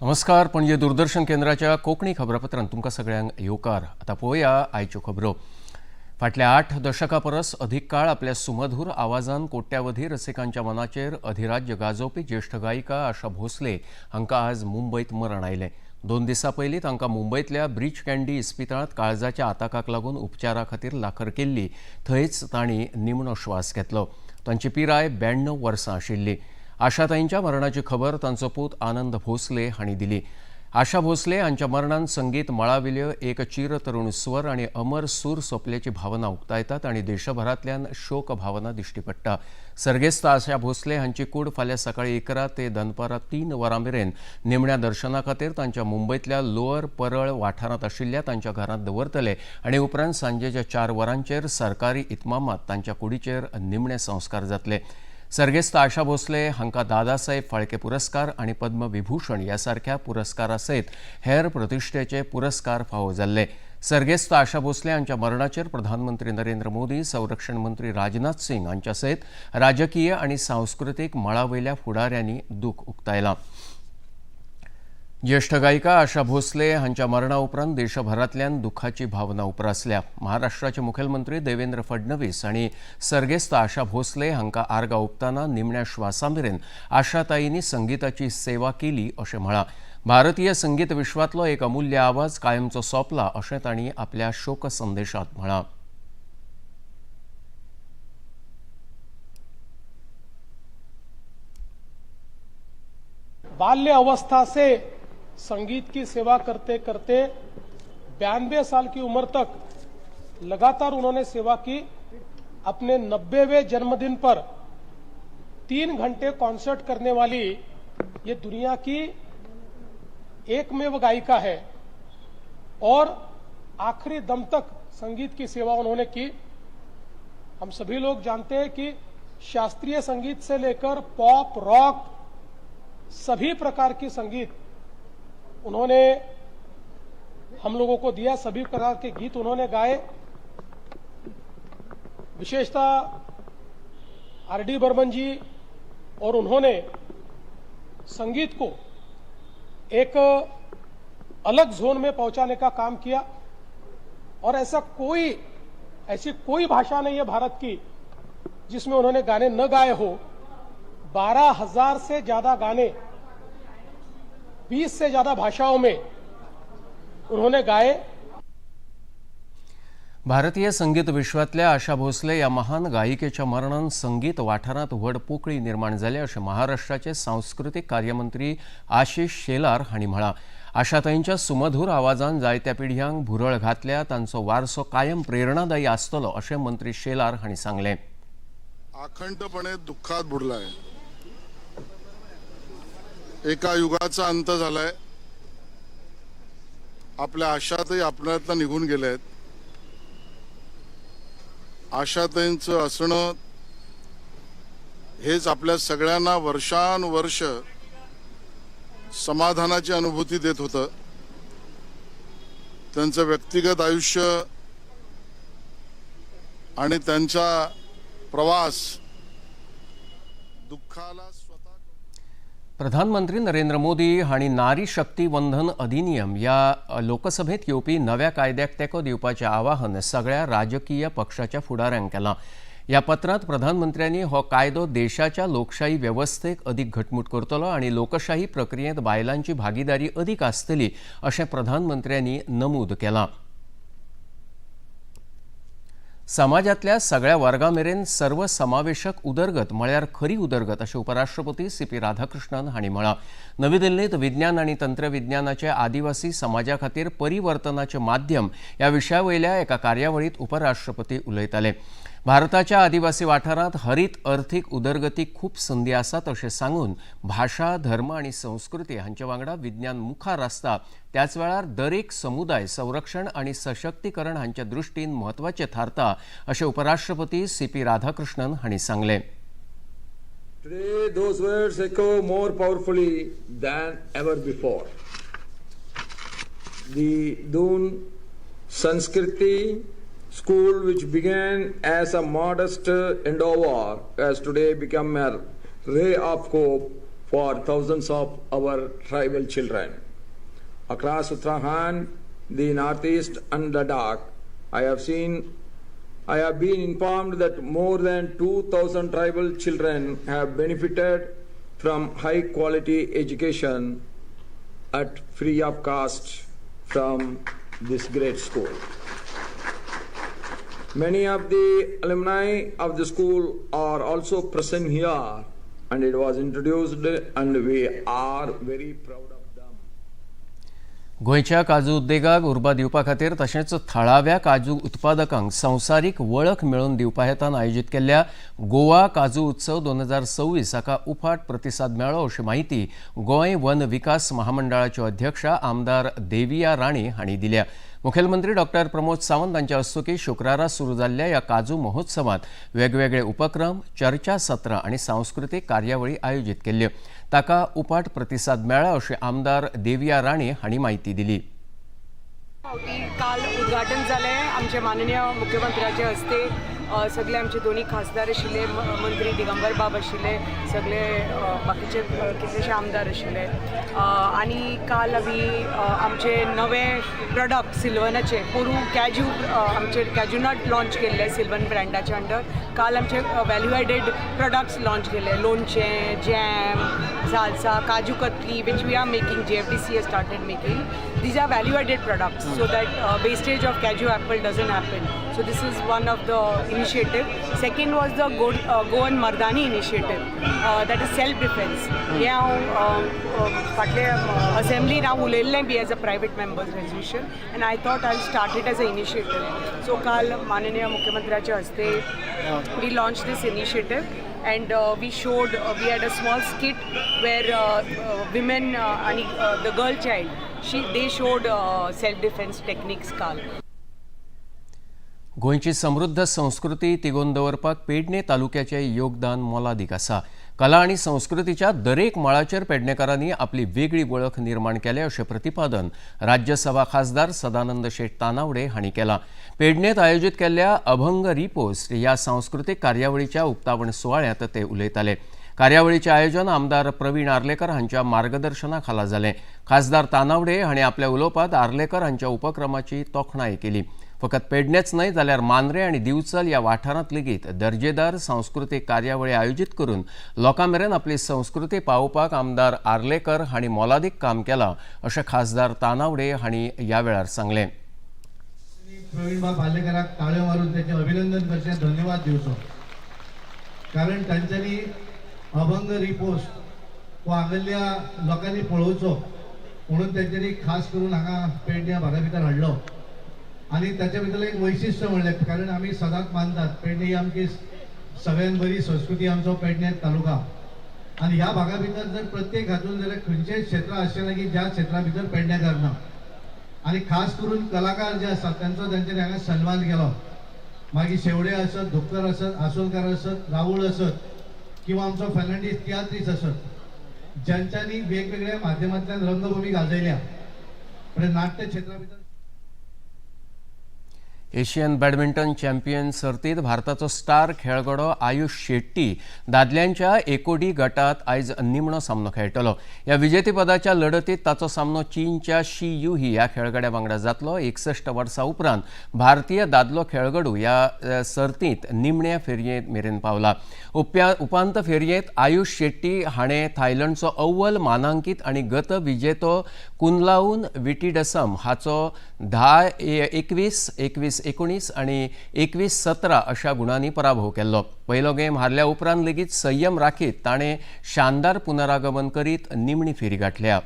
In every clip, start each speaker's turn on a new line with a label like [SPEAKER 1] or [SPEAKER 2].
[SPEAKER 1] नमस्कार. पणजी दूरदर्शन केंद्राच्या कोंकणी खबरापत्रांत तुमकां सगळ्यांक येवकार. आतां पळोवया आयच्यो खबरो. फाटल्या 8 दशकां परस अधिक काळ आपल्या सुमधूर आवाजान कोट्यावधी रसिकांच्या मनाचेर अधिराज्य गाजोवपी ज्येष्ठ गायिका आशा भोसले हांकां आज मुंबयत मरण आयलें. 2 दिसां पयलीं तांकां मुंबयतल्या ब्रीच कँडी इस्पितळांत काळजाच्या आताकाक लागून उपचारा खातीर दाखल केल्ली. थंयच तांणी निमणो श्वास घेतलो. तांची पिराय 92 वर्सां आशिल्ली. आशाताईंच्या मरणाची खबर तांचो पूत आनंद भोसले हांणी दिली. आशा भोसले हांच्या मरणान संगीत मळावेल्यो एक चिरतरूण स्वर आनी अमर सूर सोंपल्याची भावना उक्तायतात आनी देशभरांतल्यान शोक भावना दिश्टी पडटा. सर्गेस्त आशा भोसले हांची कूड फाल्यां सकाळीं 11 ते दनपारां 3 वरां मेरेन निमण्या दर्शना खातीर तांच्या मुंबयतल्या लोअर परळ वाठारांत आशिल्ल्या तांच्या घरांत दवरतले आनी उपरांत सांजेच्या 4 वरांचेर सरकारी इतमामात तांच्या कुडीचेर निमणे संस्कार जातले. सर्गेस्त आशा भोसले हांकां दादासाहेब फाळके पुरस्कार आनी पद्मविभूषण ह्या सारख्या पुरस्कारा सयत हेर प्रतिश्ठेचे पुरस्कार फावो जाल्ले. सर्गेस्त आशा भोसले हांच्या मरणाचेर प्रधानमंत्री नरेंद्र मोदी, संरक्षण मंत्री राजनाथ सिंग हांच्या सयत राजकीय आनी सांस्कृतीक मळावयल्या फुडाऱ्यांनी दूख उक्तायलां. ज्येष्ठ गायिका आशा भोसले हांच्या मरणा उपरांत देशभरांतल्यान दुखाची भावना उप्रासल्या. महाराष्ट्राचे मुखेलमंत्री देवेंद्र फडणवीस हांणी सर्गेस्त आशा भोसले हांकां आर्गां ओंपतना निमण्या श्वासा मेरेन आशाताईंनी संगीताची सेवा केली अशें म्हळां. भारतीय संगीत विश्वांतलो एक अमुल्य आवाज कायमचो सोंपला अशें तांणी आपल्या शोक संदेशांत म्हळां.
[SPEAKER 2] बाल्य अवस्था से संगीत की सेवा करते करते 92 साल की उम्र तक लगातार उन्होंने सेवा की. अपने 90वें जन्मदिन पर 3 घंटे कॉन्सर्ट करने वाली ये दुनिया की एकमेव गायिका है और आखिरी दम तक संगीत की सेवा उन्होंने की. हम सभी लोग जानते हैं कि शास्त्रीय संगीत से लेकर पॉप, रॉक, सभी प्रकार की संगीत उन्होंने हम लोगों को दिया. सभी प्रकार के गीत उन्होंने गाए. विशेषतः आर.डी. बर्मन जी और उन्होंने संगीत को एक अलग जोन में पहुंचाने का काम किया. और ऐसी कोई भाषा नहीं है भारत की जिसमें उन्होंने गाने न गाए हो. 12,000 से ज्यादा गाने 20 से ज्यादा भाषाओं में उन्होंने गाए.
[SPEAKER 1] भारतीय संगीत विश्वातल्या आशा भोसले या महान गायिकेच्या मरणान संगीत वाठारांत व्हड पोकळी निर्माण जाली अशें महाराष्ट्राचे सांस्कृतीक कार्यमंत्री आशिष शेलार हांणी म्हळां. आशाताईंच्या सुमधूर आवाजान जायत्या पिढ्यांक भुरळ घातल्या. तांचो वारसो कायम प्रेरणादायी आसतलो अशें मंत्री शेलार हांणी सांगलें.
[SPEAKER 3] अखंडपणे दुःखात बुडलाय. एका युगाचा अंत झालाय. आपल्या आशाताई आपल्यातनं निघून गेलेत. आशाताईंचं असणं हेच आपल्या सगळ्यांना वर्षानुवर्ष समाधानाची अनुभूती देत होतं. त्यांचं व्यक्तिगत आयुष्य आणि त्यांचा प्रवास दुःखाला
[SPEAKER 1] प्रधानमंत्री नरेंद्र मोदी हांणी नारी शक्ती वंदन अधिनियम ह्या लोकसभेत येवपी नव्या कायद्याक तेंको दिवपाचें आवाहन सगळ्या राजकीय पक्षाच्या फुडाऱ्यांक केलां. ह्या पत्रांत प्रधानमंत्र्यांनी हो कायदो देशाच्या लोकशाही वेवस्थेक अदीक घटमूट करतलो आनी लोकशाही प्रक्रियेंत बायलांची भागीदारी अदीक आसतली अशें प्रधानमंत्र्यांनी नमूद केलां. समाजातल्या सगळ्या वर्गां मेरेन सर्वसमावेशक उदरगत म्हळ्यार खरी उदरगत अशें उपराष्ट्रपती सी.पी. राधाकृष्णन हांणी म्हळां. नवी दिल्लींत विज्ञान आनी तंत्रविज्ञानाचे आदिवासी समाजा खातीर परिवर्तनाचें माध्यम ह्या विशया वयल्या एका कार्यावळींत उपराष्ट्रपती उलयताले. भारताच्या आदिवासी वाठारांत हरीत अर्थीक उदरगतीक खूब संदी आसात अशें सांगून भाशा, धर्म आनी संस्कृती हांचे वांगडा विज्ञान मुखार आसता. त्याच वेळार दरेक समुदाय संरक्षण आनी सशक्तीकरण हांच्या दृश्टीन म्हत्वाचें थारता अशें उपराष्ट्रपती सी.पी. राधाकृष्णन हांणी सांगलें.
[SPEAKER 4] Today those words echo more powerfully than ever before. The Doon Sanskriti school, which began as a modest endeavor, has today become a ray of hope for thousands of our tribal children. Across Uttarakhand, the Northeast and Ladakh, I have been informed that more than 2,000 tribal children have benefited from high quality education at free of cost from this great school. Many of the alumni of the school are also present here, and it was introduced, and we are very proud of them.
[SPEAKER 1] गोंयच्या काजू उद्देगाक उर्बा दिवपा खातीर तशेंच थळाव्या काजू उत्पादकांक संवसारीक वळख मेळोवन दिवपा हेतान आयोजीत केल्ल्या गोवा काजू उत्सव 2026 हाका उफाट प्रतिसाद मेळ्ळो अशी माहिती गोंय वन विकास महामंडळाच्यो अध्यक्षा आमदार देविया राणी हांणी दिल्या. मुखेलमंत्री डॉक्टर प्रमोद सावंत हांच्या हस्तुकी शुक्रारा सुरू जाल्ल्या ह्या काजू महोत्सवात वेगवेगळे उपक्रम, चर्चा सत्रां आनी सांस्कृतीक कार्यावळी आयोजीत केल्ल्यो. ताका उपाट प्रतिसाद मेळ्ळा अशी आमदार देविया राणी हांणी माहिती दिली.
[SPEAKER 5] काल उद्घाटन जालें आमचे माननीय मुख्यमंत्र्याचे हस्ते. सगळे आमचे दोन्ही खासदार आशिल्ले, मंत्री दिगंबर बाब आशिल्ले, सगळे बाकीचे कितलेशे आमदार आशिल्ले. आनी काल आमी आमचे नवे प्रोडक्ट सिल्वनाचे पोरू कॅज्यू आमचे कॅज्यूनट लॉन्च केल्ले सिल्वन ब्रँडाच्या अंडर. काल आमचे वॅल्यू एडेड प्रोडक्ट्स लॉन्च केले, लोणचें, jam, salsa, kaju katli, which we are making. JFDC has started making. These are value added products so that wastage of cashew apple doesn't happen. So this is one of the initiative. Second was the Go and Mardani initiative, that is self defense. फाटले assembly now उलयल्लें be as a private members resolution, and I thought I'll start it as an initiative. So काल माननीय मुख्यमंत्र्याच्या हस्ते we launched this initiative, and we had a small skit where women and the girl child, they showed self defense techniques काल.
[SPEAKER 1] गोंयची समृद्ध संस्कृती तिगोवन दवरपाक पेडणे तालुक्याचें योगदान मोलादीक आसा. कला आनी संस्कृतीच्या दरेक मळाचेर पेडणेकारांनी आपली वेगळी वळख निर्माण केल्या अशें प्रतिपादन राज्यसभा खासदार सदानंद शेट तानावडे हांणी केलां. पेडणेंत आयोजीत केल्ल्या अभंग रिपोस्ट ह्या सांस्कृतीक कार्यावळीच्या उक्तावण सुवाळ्यांत ते उलयताले. कार्यावळीचें आयोजन आमदार प्रवीण आर्लेकर हांच्या मार्गदर्शना खाला जालें. खासदार तानावडे हांणी आपल्या उलोवपांत आर्लेकर हांच्या उपक्रमाची तोखणाय केली. फकत पेडणेच न्हय जाल्यार मांद्रे आनी दिवचल ह्या वाठारांत लेगीत दर्जेदार सांस्कृतीक कार्यावळी आयोजीत करून लोकां मेरेन आपली संस्कृती पावोवपाक आमदार आर्लेकर हांणी मोलादीक काम केलां अशें खासदार तानावडे हांणी ह्या वेळार सांगलें.
[SPEAKER 6] प्रवीण बाब आर्लेकराक ताळ्यो मारून त्याचे अभिनंदन करचे, धन्यवाद दिवचो. कारण तांच्यांनी अभंग रिपोस्ट हो हांगल्या लोकांनी पळोवचो म्हणून तांच्यांनी खास करून हांगा पेडण्या भागा भितर हाडलो. आणि त्याच्या भितर एक वैशिष्ट्य म्हणलें, कारण आमी सदांच मानतात पेडणे ही आमची सगळ्यात बरी संस्कृती आमचो पेडणे तालुका. आणि ह्या भागा भितर जर प्रत्येक हातून जर खंयचेंय क्षेत्र आसचें ना की ज्या क्षेत्रा भितर पेडणेकार ना. आणि खास करून कलाकार जे असतात त्यांचा तांच्यांनी हांगा सन्मान केलो. मागीर शेवडे असत, धुपकर असत, आसोलकार असत, राऊळ असत किंवा आमचो फर्नांडीस तियात्रीस असत, ज्यांच्यांनी वेगवेगळ्या माध्यमांतल्यान रंगभूमी गाजयल्या. पण नाट्य क्षेत्रा भितर
[SPEAKER 1] एशियन बॅडमिंटन चॅम्पियन सर्तीत भारताचो स्टार खेळगडो आयुष शेट्टी दादल्यांच्या एकोडी गटात आयज निमणो सामनो खेळटलो. ह्या विजेतेपदाच्या लढतीत ताचो सामनो चीनच्या शी युही ह्या खेळगड्या वांगडा जातलो. 61 वर्सां उपरांत भारतीय दादलो खेळगडू ह्या सर्तींत निमण्या फेरयेंत मेरेन पावला. उपांत फेरयेंत आयुष शेट्टी हाणें थायलंडचो अव्वल मानांकीत आनी गत विजेतो कुनलाऊन विटीडसम हाचो 10-21, 21-19 आनी 21-17 अशा गुणांनी पराभव केल्लो. पयलो गेम हारल्या उपरांत लेगीत संयम राखीत ताणें शानदार पुनरागमन करीत निमणी फेरी गाठल्या.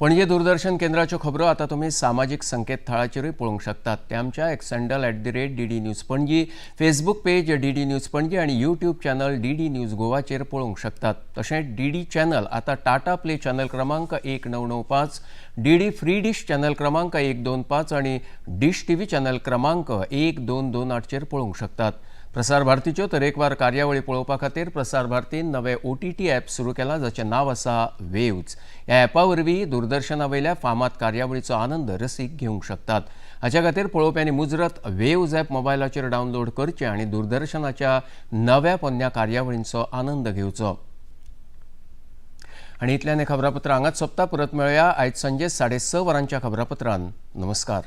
[SPEAKER 1] पणजे दूरदर्शन केंद्राच्यो खबरो आतां तुमी सामाजीक संकेतथळाचेरूय पळोवंक शकतात. ते आमच्या x handle @DD news Panaji, Facebook page DD news Panaji आनी यूट्यूब चॅनल DD न्यूज गोवाचेर पळोवंक शकतात. तशेंच DD चॅनल आतां टाटा प्ले चॅनल क्रमांक 1995, DD फ्री डिश चॅनल क्रमांक 125 आनी डिश TV चॅनल क्रमांक 1228 चेर पळोवंक शकतात. प्रसार भारतीच्यो तरेकवार कार्यावळी पळोवपा खातीर प्रसार भारतीन नवे OTT ॲप सुरू केलां, जाचें नांव आसा वेव्ज. ह्या ॲपा वरवीं दूरदर्शना वयल्या फामाद कार्यावळीचो आनंद रसीक घेवंक शकतात. हाच्या खातीर पळोवप्यांनी मुजरत वेव्ज ॲप मोबायलाचेर डावनलोड करचें आनी दूरदर्शनाच्या नव्या पोन्न्या कार्यावळींचो आनंद घेवचो. आनी इतल्यान हें खबरापत्र हांगाच सोंपता. परत मेळुया आयज सांजे 6:30 वरांच्या खबरापत्रांत. नमस्कार.